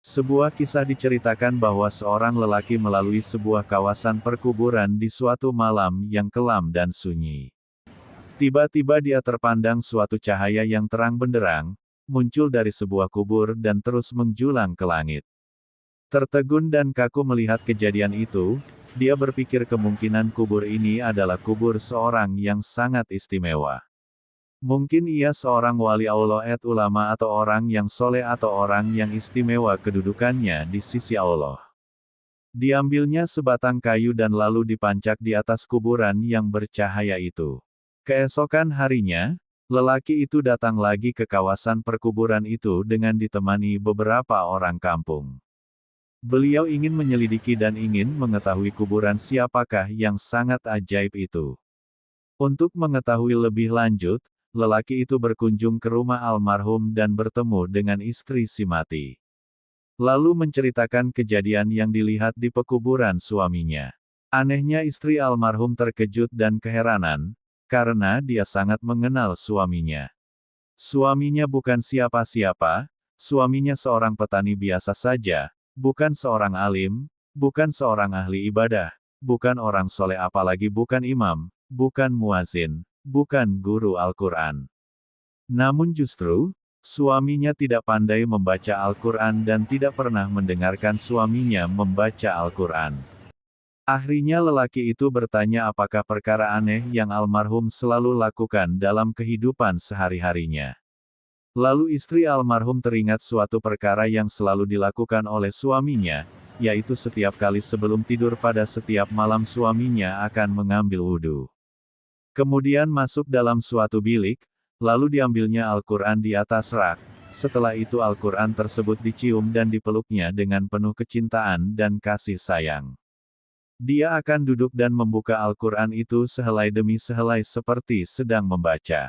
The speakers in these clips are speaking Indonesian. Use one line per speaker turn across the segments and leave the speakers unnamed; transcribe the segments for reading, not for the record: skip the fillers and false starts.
Sebuah kisah diceritakan bahwa seorang lelaki melalui sebuah kawasan perkuburan di suatu malam yang kelam dan sunyi. Tiba-tiba dia terpandang suatu cahaya yang terang benderang, muncul dari sebuah kubur dan terus menjulang ke langit. Tertegun dan kaku melihat kejadian itu, dia berpikir kemungkinan kubur ini adalah kubur seorang yang sangat istimewa. Mungkin ia seorang wali Allah ulama atau orang yang soleh atau orang yang istimewa kedudukannya di sisi Allah. Diambilnya sebatang kayu dan lalu dipancak di atas kuburan yang bercahaya itu. Keesokan harinya, lelaki itu datang lagi ke kawasan perkuburan itu dengan ditemani beberapa orang kampung. Beliau ingin menyelidiki dan ingin mengetahui kuburan siapakah yang sangat ajaib itu. Untuk mengetahui lebih lanjut, lelaki itu berkunjung ke rumah almarhum dan bertemu dengan istri si mati. Lalu menceritakan kejadian yang dilihat di pekuburan suaminya. Anehnya istri almarhum terkejut dan keheranan, karena dia sangat mengenal suaminya. Suaminya bukan siapa-siapa, suaminya seorang petani biasa saja, bukan seorang alim, bukan seorang ahli ibadah, bukan orang soleh apalagi bukan imam, bukan muazin, bukan guru Al-Quran. Namun justru, suaminya tidak pandai membaca Al-Quran dan tidak pernah mendengarkan suaminya membaca Al-Quran. Akhirnya lelaki itu bertanya apakah perkara aneh yang almarhum selalu lakukan dalam kehidupan sehari-harinya. Lalu istri almarhum teringat suatu perkara yang selalu dilakukan oleh suaminya, yaitu setiap kali sebelum tidur pada setiap malam suaminya akan mengambil wudhu. Kemudian masuk dalam suatu bilik, lalu diambilnya Al-Quran di atas rak. Setelah itu Al-Quran tersebut dicium dan dipeluknya dengan penuh kecintaan dan kasih sayang. Dia akan duduk dan membuka Al-Quran itu sehelai demi sehelai seperti sedang membaca.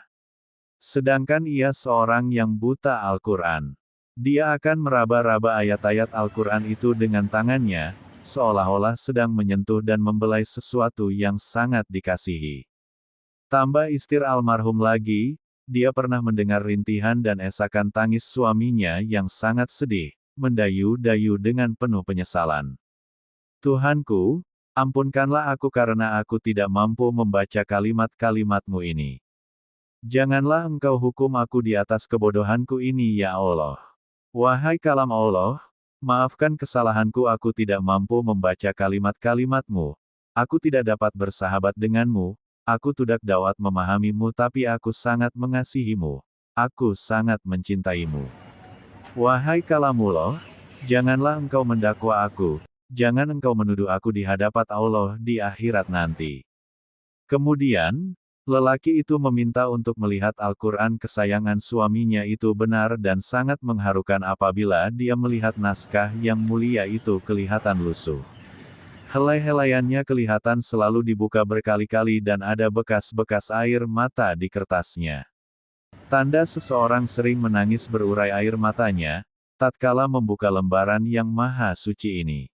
Sedangkan ia seorang yang buta Al-Quran. Dia akan meraba-raba ayat-ayat Al-Quran itu dengan tangannya, seolah-olah sedang menyentuh dan membelai sesuatu yang sangat dikasihi. Tambah istri almarhum lagi, dia pernah mendengar rintihan dan esakan tangis suaminya yang sangat sedih, mendayu-dayu dengan penuh penyesalan. Tuhanku, ampunkanlah aku karena aku tidak mampu membaca kalimat-kalimatmu ini. Janganlah engkau hukum aku di atas kebodohanku ini ya Allah. Wahai kalam Allah, maafkan kesalahanku aku tidak mampu membaca kalimat-kalimatmu. Aku tidak dapat bersahabat denganmu. Aku tidak dapat memahamimu tapi aku sangat mengasihimu. Aku sangat mencintaimu. Wahai kalamullah, janganlah engkau mendakwa aku, jangan engkau menuduh aku di hadapan Allah di akhirat nanti. Kemudian, lelaki itu meminta untuk melihat Al-Quran kesayangan suaminya itu benar dan sangat mengharukan apabila dia melihat naskah yang mulia itu kelihatan lusuh. Helai-helaiannya kelihatan selalu dibuka berkali-kali dan ada bekas-bekas air mata di kertasnya. Tanda seseorang sering menangis berurai air matanya, tatkala membuka lembaran yang maha suci ini.